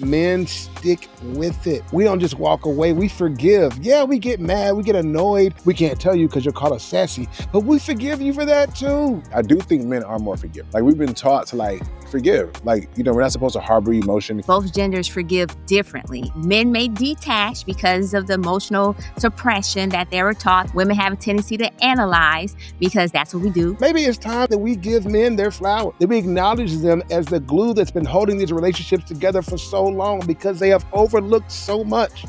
Men stick with it. We don't just walk away. We forgive. Yeah, we get mad. We get annoyed. We can't tell you because you're called us sassy, but we forgive you for that too. I do think men are more forgiving. Like, we've been taught to forgive. We're not supposed to harbor emotion. Both genders forgive differently. Men may detach because of the emotional suppression that they were taught. Women have a tendency to analyze because that's what we do. Maybe it's time that we give men their flowers, that we acknowledge them as the glue that's been holding these relationships together for so long because they have overlooked so much.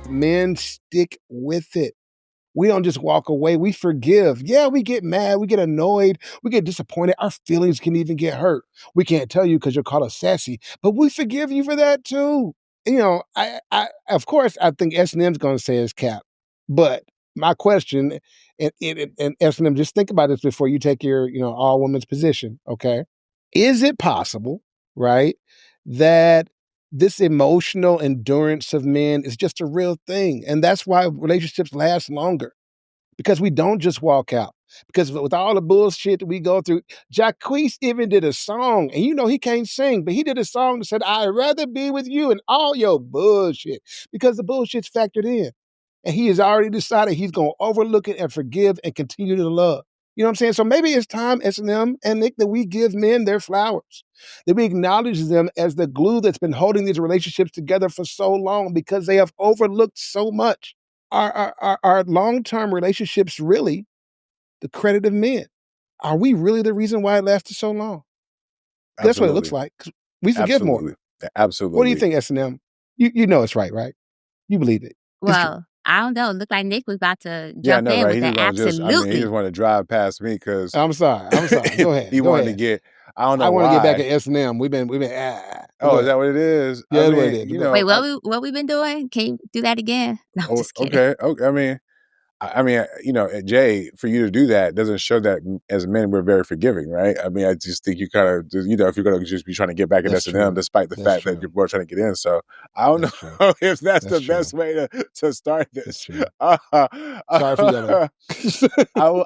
Men stick with it. We don't just walk away. We forgive. Yeah, we get mad. We get annoyed. We get disappointed. Our feelings can even get hurt. We can't tell you because you're called us sassy, but we forgive you for that too. Of course, I think S&M's going to say it's cap. But my question, and S&M, just think about this before you take your, all women's position, okay? Is it possible, right, that this emotional endurance of men is just a real thing? And that's why relationships last longer, because we don't just walk out. Because with all the bullshit that we go through, Jacquees even did a song, and he can't sing, but he did a song that said, "I'd rather be with you and all your bullshit," because the bullshit's factored in. And he has already decided he's going to overlook it and forgive and continue to love. You know what I'm saying? So maybe it's time, S&M and Nick, that we give men their flowers, that we acknowledge them as the glue that's been holding these relationships together for so long because they have overlooked so much. Are long-term relationships really the credit of men? Are we really the reason why it lasted so long? That's what it looks like. 'Cause we forgive more. Absolutely. What do you think, S&M? You know it's right? You believe it. Well, I don't know. It looked like Nick was about to Yeah, jump no, in right. with He that. Absolutely. he just wanted to drive past me because I'm sorry. Go ahead. he Go wanted to ahead. get. I don't know I want to why. get back at S&M. We've been. Oh, Go is ahead. that what it is? Yeah, that's what it is. You Go know. Wait, what we been doing? Can you do that again? No, I'm just kidding. Okay. Okay. Jay, for you to do that doesn't show that as men we're very forgiving, right? I just think you kind of, if you're going to just be trying to get back at That's S&M, true. despite the That's fact true. that you're both trying to get in. So I don't That's know true. if that's the That's true. best way to start That's this. true. Sorry for yelling.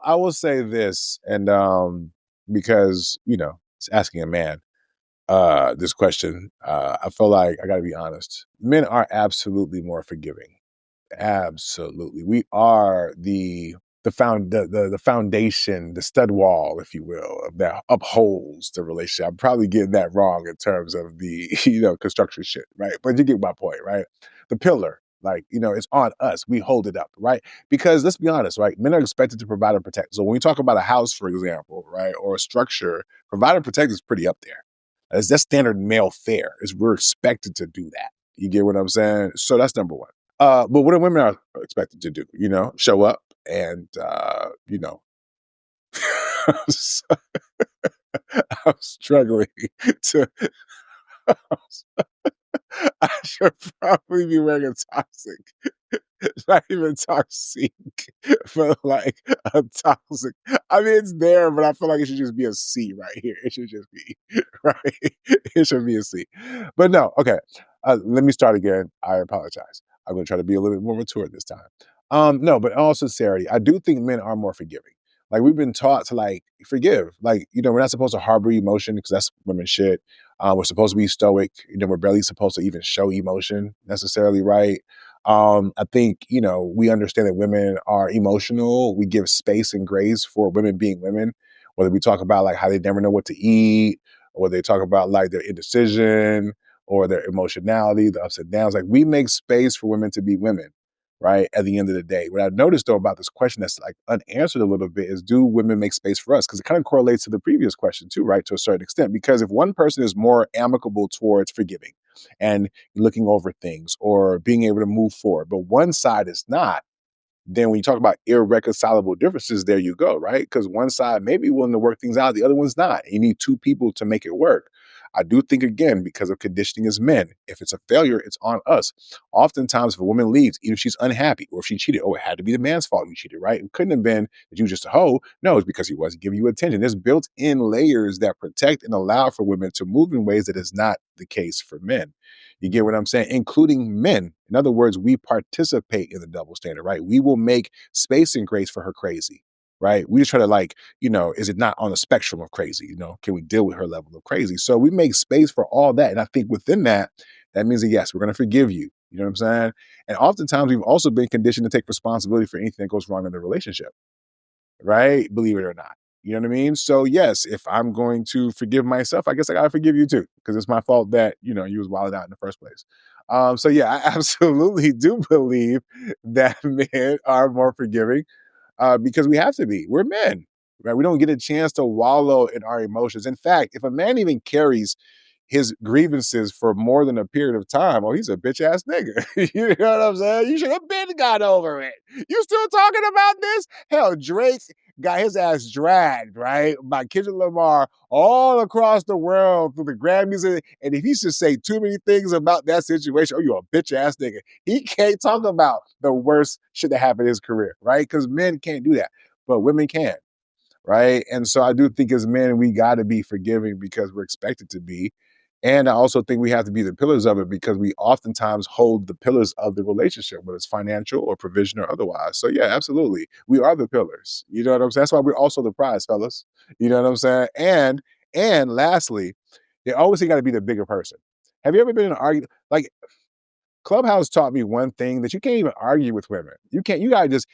I will say this, and because it's asking a man this question, I feel like I got to be honest. Men are absolutely more forgiving. Absolutely, we are the foundation, the stud wall, if you will, that upholds the relationship. I'm probably getting that wrong in terms of the construction shit, right? But you get my point, right? The pillar, it's on us. We hold it up, right? Because let's be honest, right? Men are expected to provide and protect. So when we talk about a house, for example, right, or a structure, provide and protect is pretty up there. That's standard male fare. Is we're expected to do that. You get what I'm saying? So that's number one. But what are women are expected to do? Show up and I'm struggling to. I should probably be wearing a toxic. It's not even toxic, but like a toxic. It's there, but I feel like it should just be a C right here. It should just be right. It should be a C. But no, okay. Let me start again. I apologize. I'm going to try to be a little bit more mature this time. No, but in all sincerity, I do think men are more forgiving. Like, we've been taught to forgive. We're not supposed to harbor emotion because that's women shit. We're supposed to be stoic. We're barely supposed to even show emotion necessarily, right? I think, we understand that women are emotional. We give space and grace for women being women, whether we talk about how they never know what to eat, or they talk about their indecision or their emotionality, the ups and downs. We make space for women to be women, right? At the end of the day. What I've noticed though about this question that's unanswered a little bit is, do women make space for us? Because it kind of correlates to the previous question too, right? To a certain extent, because if one person is more amicable towards forgiving and looking over things or being able to move forward, but one side is not, then when you talk about irreconcilable differences, there you go, right? Because one side may be willing to work things out, the other one's not. You need two people to make it work. I do think, again, because of conditioning as men, if it's a failure, it's on us. Oftentimes, if a woman leaves, either she's unhappy or if she cheated, it had to be the man's fault you cheated, right? It couldn't have been that you were just a hoe. No, it's because he wasn't giving you attention. There's built-in layers that protect and allow for women to move in ways that is not the case for men. You get what I'm saying? Including men. In other words, we participate in the double standard, right? We will make space and grace for her crazy. right? We just try to like, is it not on the spectrum of crazy? Can we deal with her level of crazy? So we make space for all that. And I think within that, that means that yes, we're going to forgive you. You know what I'm saying? And oftentimes we've also been conditioned to take responsibility for anything that goes wrong in the relationship, right? Believe it or not. You know what I mean? So yes, if I'm going to forgive myself, I guess I gotta forgive you too, because it's my fault that you was wilded out in the first place. So yeah, I absolutely do believe that men are more forgiving because we have to be. We're men, right? We don't get a chance to wallow in our emotions. In fact, if a man even carries his grievances for more than a period of time, oh, he's a bitch ass nigga. You know what I'm saying? You should have been got over it. You still talking about this? Hell, Drake got his ass dragged, right, by Kendrick Lamar all across the world through the Grammys. And if he should say too many things about that situation, oh, you a bitch ass nigga. He can't talk about the worst shit that happened in his career, right? Because men can't do that, but women can, right? And so I do think as men, we got to be forgiving because we're expected to be. And I also think we have to be the pillars of it because we oftentimes hold the pillars of the relationship, whether it's financial or provision or otherwise. So yeah, absolutely. We are the pillars. You know what I'm saying? That's why we're also the prize, fellas. You know what I'm saying? And lastly, they always got to be the bigger person. Have you ever been in an argument? Like Clubhouse taught me one thing that you can't even argue with women. You gotta just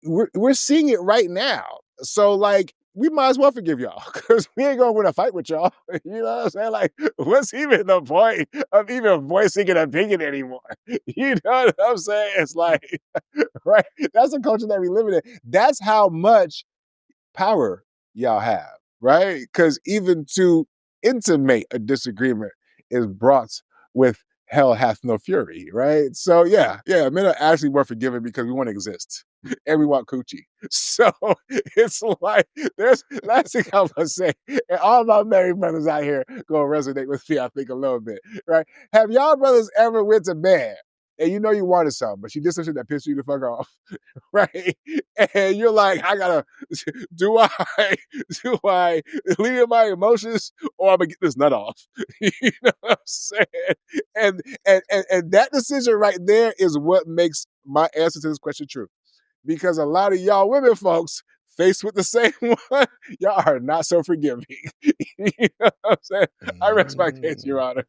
we're seeing it right now. So like we might as well forgive y'all because we ain't gonna win a fight with y'all. You know what I'm saying? Like, what's even the point of even voicing an opinion anymore? You know what I'm saying? It's like, right? That's the culture that we live in. That's how much power y'all have, right? Because even to intimate a disagreement is brought with hell hath no fury, right? So yeah, men are actually more forgiving because we want to exist and we want coochie. So it's like there's last thing I'm gonna say, and all my married brothers out here gonna resonate with me, I think, a little bit, right? Have y'all brothers ever went to bed and you know you wanted something, but she did something that pissed you the fuck off, right? And you're like, I gotta do I do I lean in my emotions or I'm gonna get this nut off? You know what I'm saying? And that decision right there is what makes my answer to this question true. Because a lot of y'all women folks faced with the same one, y'all are not so forgiving. You know what I'm saying? I rest my case, Your Honor.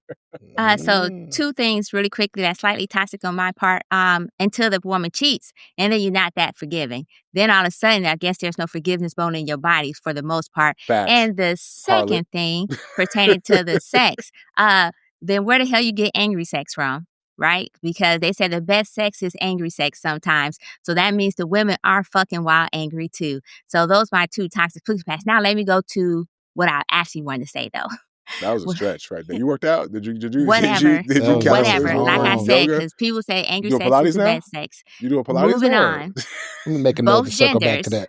So two things really quickly that's slightly toxic on my part. Until the woman cheats, and then you're not that forgiving. Then all of a sudden, I guess there's no forgiveness bone in your body for the most part. Facts. And the Harlot. second thing pertaining to the sex, then where the hell you get angry sex from? Right? Because they say the best sex is angry sex sometimes. So that means the women are fucking wild angry too. So those are my two toxic pussy packs. Now let me go to what I actually wanted to say though. That was a stretch right there. You worked out? Did you Whatever. did That you was that was Whatever. Like I long. said, yoga? because people say angry You doing sex is Pilates the now? best sex. You doing Pilates Moving now? on. Let me make a note Both to circle back to genders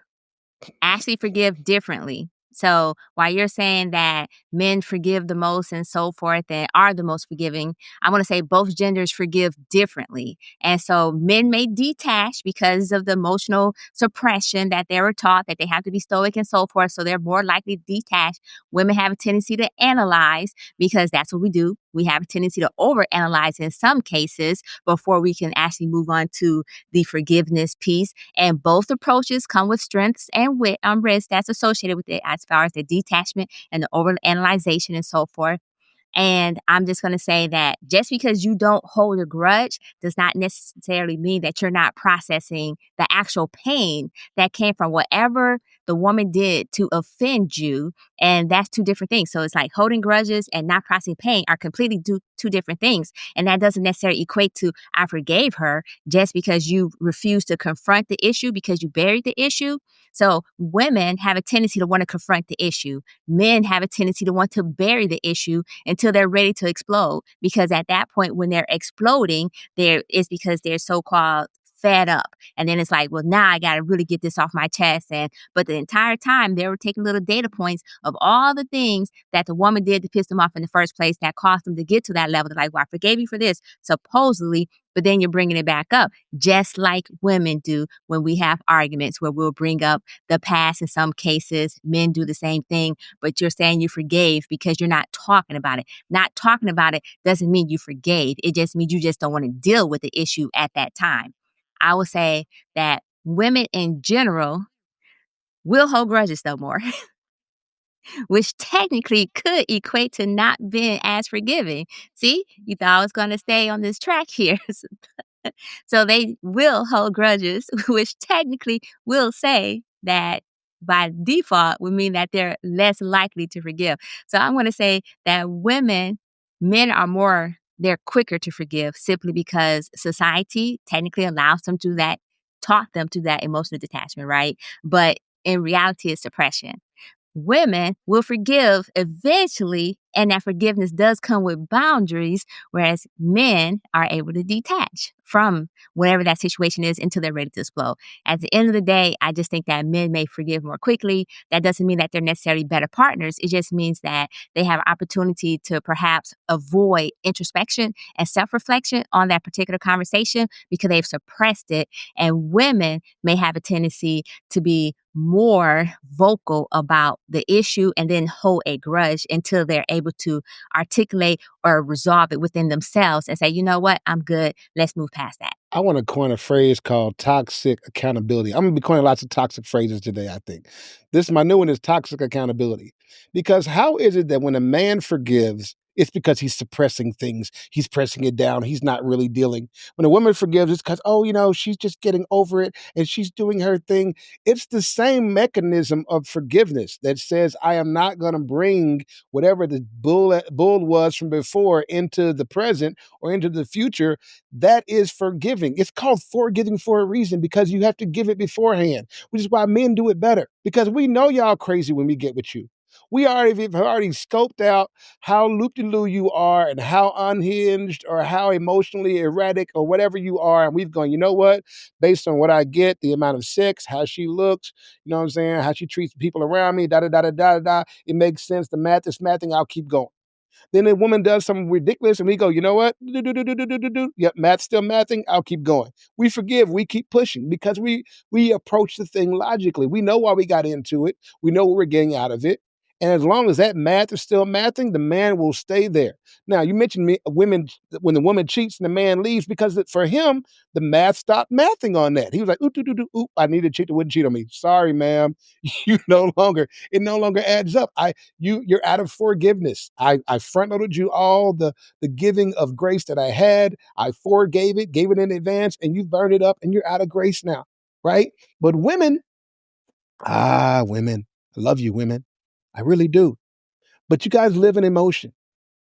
that. actually forgive differently. So while you're saying that men forgive the most and so forth and are the most forgiving, I want to say both genders forgive differently. And so men may detach because of the emotional suppression that they were taught that they have to be stoic and so forth. So they're more likely to detach. Women have a tendency to analyze because that's what we do. We have a tendency to overanalyze in some cases before we can actually move on to the forgiveness piece. And both approaches come with strengths and risks that's associated with it as far as the detachment and the overanalyzation and so forth. And I'm just going to say that just because you don't hold a grudge does not necessarily mean that you're not processing the actual pain that came from whatever the woman did to offend you. And that's two different things. So it's like holding grudges and not processing pain are completely two different things. And that doesn't necessarily equate to I forgave her just because you refused to confront the issue because you buried the issue. So women have a tendency to want to confront the issue. Men have a tendency to want to bury the issue until they're ready to explode. Because at that point, when they're exploding, it's because they're so-called fed up. And then it's like, well, now I got to really get this off my chest. But the entire time they were taking little data points of all the things that the woman did to piss them off in the first place that caused them to get to that level. They're like, well, I forgave you for this, supposedly, but then you're bringing it back up, just like women do when we have arguments where we'll bring up the past. In some cases, men do the same thing, but you're saying you forgave because you're not talking about it. Not talking about it doesn't mean you forgave. It just means you just don't want to deal with the issue at that time. I would say that women in general will hold grudges no more, which technically could equate to not being as forgiving. See, you thought I was going to stay on this track here. So they will hold grudges, which technically will say that by default would mean that they're less likely to forgive. So I'm going to say that men are they're quicker to forgive simply because society technically allows them to that, taught them to that emotional detachment, right? But in reality, it's suppression. Women will forgive eventually, and that forgiveness does come with boundaries, whereas men are able to detach from whatever that situation is until they're ready to explode. At the end of the day, I just think that men may forgive more quickly. That doesn't mean that they're necessarily better partners. It just means that they have opportunity to perhaps avoid introspection and self-reflection on that particular conversation because they've suppressed it. And women may have a tendency to be more vocal about the issue and then hold a grudge until they're able to articulate or resolve it within themselves and say, you know what, I'm good. Let's move past that. I want to coin a phrase called toxic accountability. I'm going to be coining lots of toxic phrases today, I think. My new one is toxic accountability. Because how is it that when a man forgives, it's because he's suppressing things. He's pressing it down. He's not really dealing. When a woman forgives, it's because, she's just getting over it and she's doing her thing. It's the same mechanism of forgiveness that says, I am not going to bring whatever the bull was from before into the present or into the future. That is forgiving. It's called forgiving for a reason because you have to give it beforehand, which is why men do it better because we know y'all crazy when we get with you. We've already scoped out how loop-de-loo you are and how unhinged or how emotionally erratic or whatever you are. And we've gone, you know what? Based on what I get, the amount of sex, how she looks, you know what I'm saying? How she treats people around me, da-da-da-da-da-da. It makes sense. The math is mathing. I'll keep going. Then a woman does something ridiculous and we go, you know what? Yep, math's still mathing. I'll keep going. We forgive. We keep pushing because we approach the thing logically. We know why we got into it. We know what we're getting out of it. And as long as that math is still mathing, the man will stay there. Now, you mentioned women when the woman cheats and the man leaves because for him, the math stopped mathing on that. He was like, ooh, I need a chick that wouldn't cheat on me. Sorry, ma'am. It no longer adds up. You're out of forgiveness. I front loaded you all the giving of grace that I had. I forgave it, gave it in advance, and you burned it up and you're out of grace now. Right? But women, women, I love you, women. I really do. But you guys live in emotion.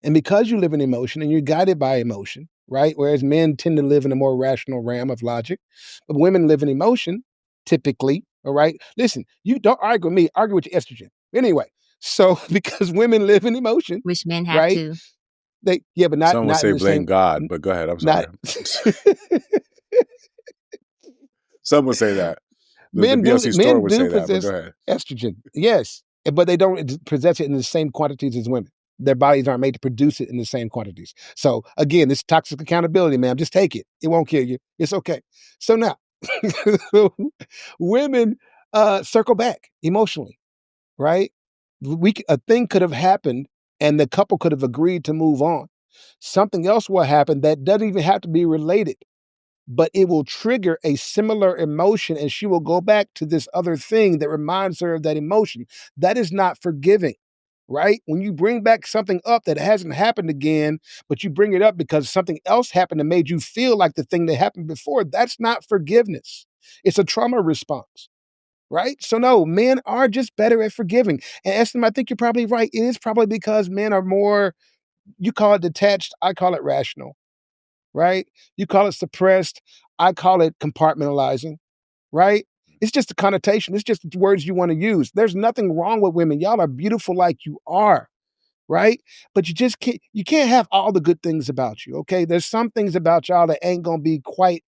And because you live in emotion and you're guided by emotion, right? Whereas men tend to live in a more rational realm of logic, but women live in emotion, typically, all right? Listen, you don't argue with me, argue with your estrogen. Anyway, so because women live in emotion, Which men have right? to. But Some would not in say the blame same, God, but go ahead. I'm not. sorry. Some would say that. The BLC store Men would do say that, but go possess ahead. estrogen, yes, but they don't possess it in the same quantities as women. Their bodies aren't made to produce it in the same quantities. So again, this toxic accountability, man. Just take it. It won't kill you. It's okay. So now, women circle back emotionally, right? A thing could have happened, and the couple could have agreed to move on. Something else will happen that doesn't even have to be related, but it will trigger a similar emotion and she will go back to this other thing that reminds her of that emotion. That is not forgiving, right? When you bring back something up that hasn't happened again, but you bring it up because something else happened and made you feel like the thing that happened before, that's not forgiveness. It's a trauma response. Right? So no, men are just better at forgiving. And Estim, I think you're probably right. It is probably because men are more, you call it detached, I call it rational, right? You call it suppressed. I call it compartmentalizing, right? It's just a connotation. It's just the words you want to use. There's nothing wrong with women. Y'all are beautiful like you are, right? But you can't have all the good things about you, okay? There's some things about y'all that ain't gonna be quite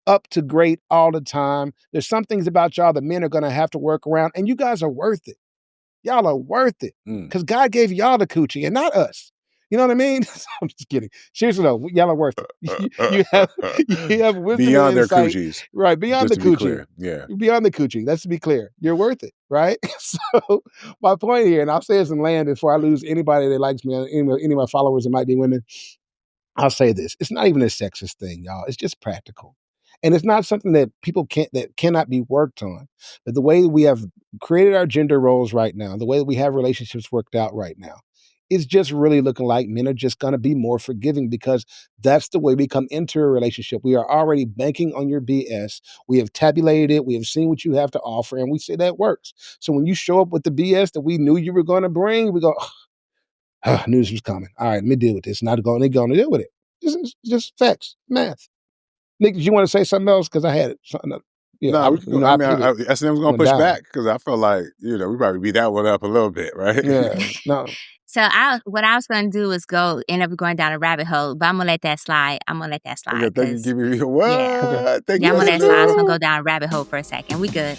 up to great all the time. There's some things about y'all that men are gonna have to work around, and you guys are worth it. Y'all are worth it because God gave y'all the coochie and not us. You know what I mean? I'm just kidding. Seriously though, y'all are worth it. You have wisdom and Beyond their insight, coochies, right? Beyond just the to be coochie, clear. Yeah. beyond the coochie. Let's be clear. You're worth it, right? So my point here, and I'll say this and land before I lose anybody that likes me, any of my followers that might be women. I'll say this: it's not even a sexist thing, y'all. It's just practical. And it's not something that that cannot be worked on. But the way we have created our gender roles right now, the way that we have relationships worked out right now, it's just really looking like men are just going to be more forgiving because that's the way we come into a relationship. We are already banking on your BS. We have tabulated it. We have seen what you have to offer, and we say that works. So when you show up with the BS that we knew you were going to bring, we go, I knew this was coming. All right, let me deal with this. Not going to deal with it. Just facts, math. Nick, did you want to say something else? Because I had it. Yeah, No, we can go. I I mean, pivot S&M's gonna went push down. back because I feel like we probably beat that one up a little bit, right? Yeah, no. So what I was gonna do is end up going down a rabbit hole, but I'm gonna let that slide. I'm gonna let that Okay, slide thank you. because Give me yeah. Okay. what? Thank Yeah, you, I'm gonna let it slide. I was gonna S&M. go down a rabbit hole for a second. We good.